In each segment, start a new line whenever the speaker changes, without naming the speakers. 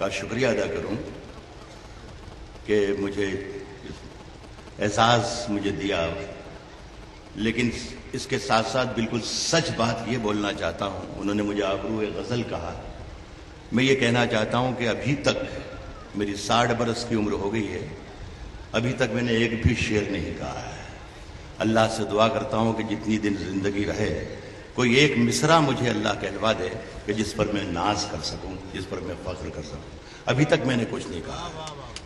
کا शुक्रिया अदा करूं कि मुझे एहसास मुझे दिया, लेकिन इसके साथ साथ बिल्कुल सच बात ये बोलना चाहता हूं। उन्होंने मुझे आबरूए गज़ल कहा, मैं ये कहना चाहता हूं कि अभी तक मेरी 60 बरस की उम्र हो गई है, अभी तक मैंने एक भी शेर नहीं कहा है। अल्लाह से दुआ करता हूं कि जितनी दिन जिंदगी रहे कोई एक मिसरा मुझे अल्लाह कहलवा दे कि जिस पर मैं नाज कर सकूं, जिस पर मैं फख्र कर सकूं। अभी तक मैंने कुछ नहीं कहा।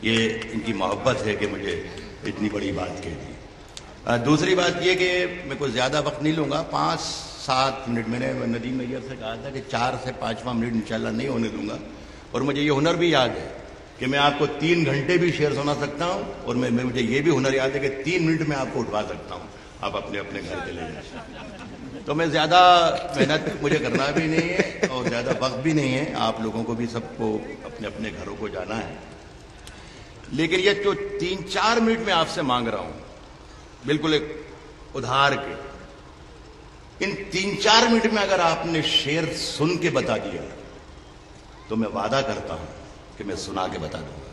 ये इनकी मोहब्बत है कि मुझे इतनी बड़ी बात कह दी। दूसरी बात ये कि मैं कुछ ज़्यादा वक्त नहीं लूँगा, 5-7 मिनट। मैंने नदीम मैयर से कहा था कि 4 से 5वां मिनट इंशाल्लाह नहीं होने दूंगा। और मुझे ये हुनर भी याद है कि मैं आपको 3 घंटे भी शेर सुना सकता हूँ, और मुझे ये भी हुनर याद है कि 3 मिनट में आपको उठवा सकता हूँ, आप अपने अपने घर के ले जाए। तो मैं ज़्यादा मेहनत मुझे करना भी नहीं है और ज़्यादा वक्त भी नहीं है। आप लोगों को भी सबको अपने अपने घरों को जाना है। लेकिन ये जो 3-4 मिनट में आपसे मांग रहा हूँ, बिल्कुल एक उधार के, इन 3-4 मिनट में अगर आपने शेर सुन के बता दिया तो मैं वादा करता हूँ कि मैं सुना के बता दूंगा।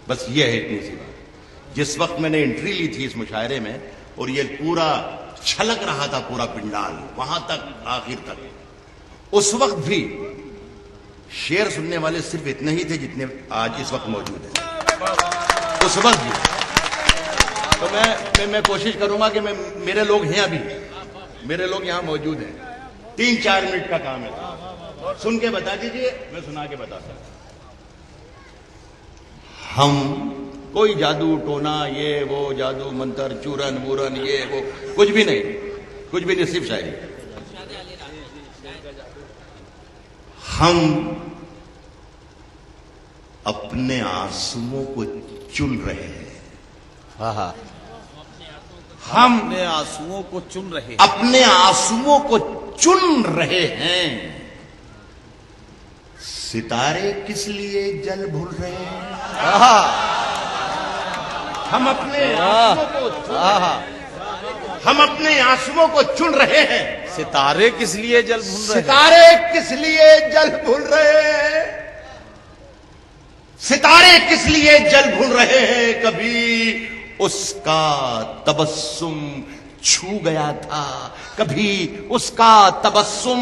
बस ये है इतनी सी बात। जिस वक्त मैंने एंट्री ली थी इस मुशायरे में और ये पूरा छलक रहा था, पूरा पिंडाल वहां तक आखिर तक, उस वक्त भी शेर सुनने वाले सिर्फ इतने ही थे जितने आज इस वक्त मौजूद हैं। उस वक्त भी तो मैं कोशिश करूंगा कि मेरे लोग हैं, अभी मेरे लोग यहां मौजूद हैं। 3-4 मिनट का काम है, सुन के बता दीजिए, मैं सुना के बता सकता। हम कोई जादू टोना ये वो जादू मंत्र चूरन वूरन ये वो कुछ भी नहीं, कुछ भी नहीं, सिर्फ शायरी। हम अपने आंसुओं को चुन रहे हैं।
हाँ,
हम
अपने आंसुओं को चुन रहे हैं।
अपने आंसुओं को चुन रहे हैं। सितारे किस लिए जल भूल रहे हैं? हम अपने आंसुओं को हम अपने आंसुओं को चुन रहे हैं।
सितारे किस लिए जल भूल रहे हैं?
सितारे किस लिए जल भूल रहे हैं? सितारे किस लिए जल भूल रहे हैं? कभी उसका तबस्सुम छू गया था, कभी उसका तबस्सुम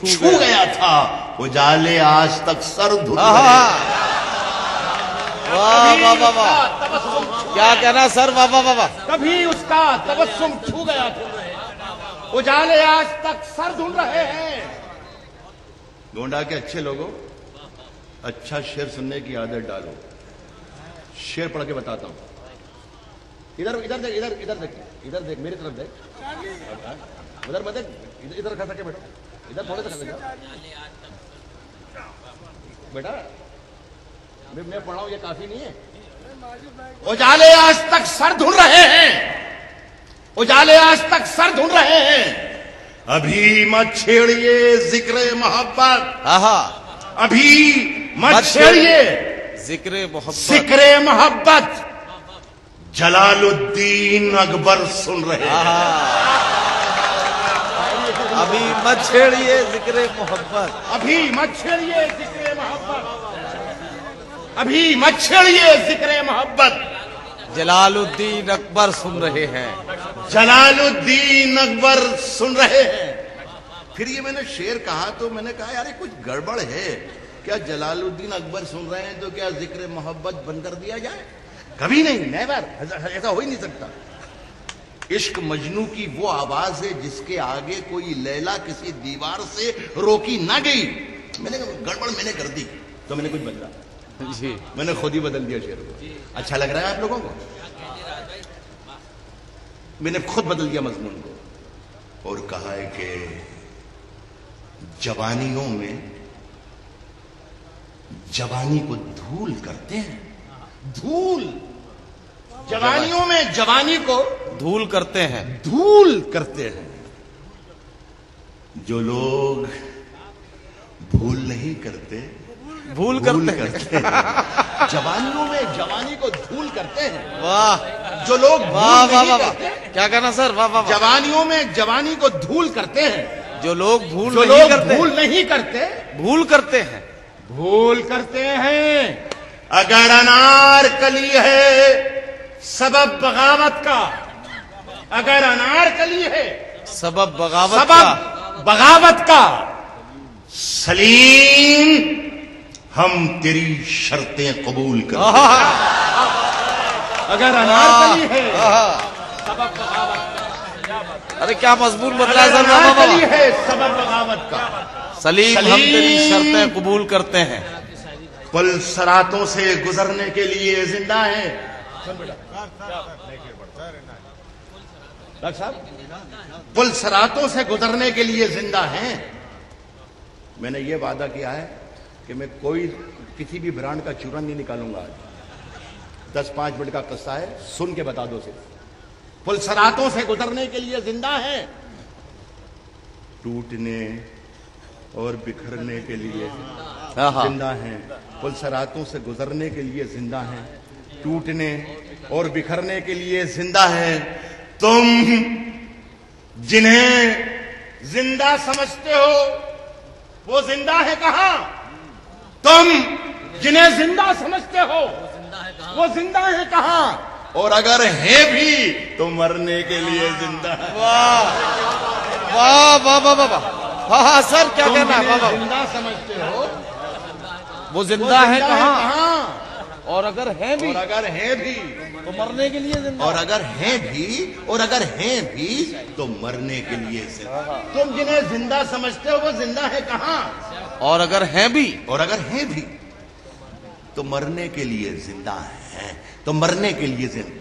छू गया था। उजाले आज तक सर धुल रहे हैं।
वाह वाह वाह वाह, क्या कहना सर, वाह वाह वाह।
कभी उसका तबस्सुम छू गया था, उजाले आज तक सर धुल रहे हैं। गोंडा के अच्छे लोगों, अच्छा शेर सुनने की आदत डालो। शेर पढ़ के बताता हूं। इधर इधर देख, इधर इधर देख, इधर देख, मेरी तरफ देख, उधर मत देख, इधर खा सके बेटा, इधर थोड़े से खा बेटा, मैं पढ़ा हूं, ये काफी नहीं है। उजाले आज तक सर धुल रहे हैं, उजाले आज तक सर धुल रहे हैं। अभी मत छेड़िए जिक्र मोहब्बत, अभी मत छेड़िए
जिक्र मोहब्बत,
जिक्र मोहब्बत। जलालुद्दीन अकबर सुन रहे हैं।
अभी मत छेड़िए जिक्र मोहब्बत,
अभी मत छेड़िए जिक्र मोहब्बत, अभी मत छेड़िए जिक्र मोहब्बत।
जलालुद्दीन अकबर सुन रहे हैं।
जलालुद्दीन अकबर सुन रहे हैं। फिर ये मैंने शेर कहा तो मैंने कहा यार कुछ गड़बड़ है क्या? जलालुद्दीन अकबर सुन रहे हैं तो क्या जिक्र मोहब्बत बंद कर दिया जाए? कभी नहीं, नेवर, ऐसा हो ही नहीं सकता। इश्क मजनू की वो आवाज है जिसके आगे कोई लैला किसी दीवार से रोकी ना गई। मैंने गड़बड़ मैंने कर दी तो मैंने कुछ बदला
जी,
मैंने खुद ही बदल दिया शेर को। अच्छा लग रहा है आप लोगों को? मैंने खुद बदल दिया मजमून को और कहा है कि जवानियों में जवानी को धूल करते हैं, धूल। जवानियों में जवानी को
धूल करते हैं,
धूल करते हैं। जो लोग भूल नहीं करते,
भूल करते हैं।
जवानियों में जवानी को धूल करते हैं।
वाह,
जो लोग
वाह
भूल
वाह
नहीं
वाह,
करते,
क्या कहना सर, वाह वाह।
जवानियों में जवानी को धूल करते हैं।
जो लोग भूल
जो
नहीं
लोग
करते,
भूल नहीं करते,
भूल करते हैं।
भूल करते हैं। अगर अनारकली है सबब बगावत का, अगर अनारकली है
सबब बगावत का,
सलीम हम तेरी शर्तें कबूल करते हैं। अगर अनारकली है सबब बगावत का,
अरे क्या मजबूर बदला
अगर
सर।
अनारकली है सबब बगावत का,
सलीम हम तेरी शर्तें कबूल करते हैं।
पुल सरातों से गुजरने के लिए जिंदा है। डॉक्टर साहब, पुल सरातों से गुजरने के लिए जिंदा हैं। मैंने ये वादा किया है कि मैं किसी भी ब्रांड का चूरन नहीं निकालूंगा आज। 10-5 मिनट का किस्सा है, सुन के बता दो सिर्फ। पुल सरातों से गुजरने के लिए जिंदा है, टूटने और बिखरने के लिए जिंदा हैं। पुल सरातों से गुजरने के लिए जिंदा हैं, टूटने और बिखरने के लिए जिंदा है। तुम जिन्हें जिंदा समझते हो वो जिंदा है कहां? तुम जिन्हें जिंदा समझते हो वो जिंदा है कहां? और अगर है भी तो मरने के लिए जिंदा है।
वाह वाह वाह वाह वाह। हाँ सर, क्या कहना है? वाह
जिंदा समझते हो
वो जिंदा है कहां? और अगर है भी,
और अगर है भी
तो मरने के लिए जिंदा।
और अगर हैं भी तो मरने के लिए जिंदा। तुम जिन्हें जिंदा समझते हो वो जिंदा है कहां?
और अगर है भी,
तो मरने के लिए जिंदा है, तो मरने के लिए जिंदा।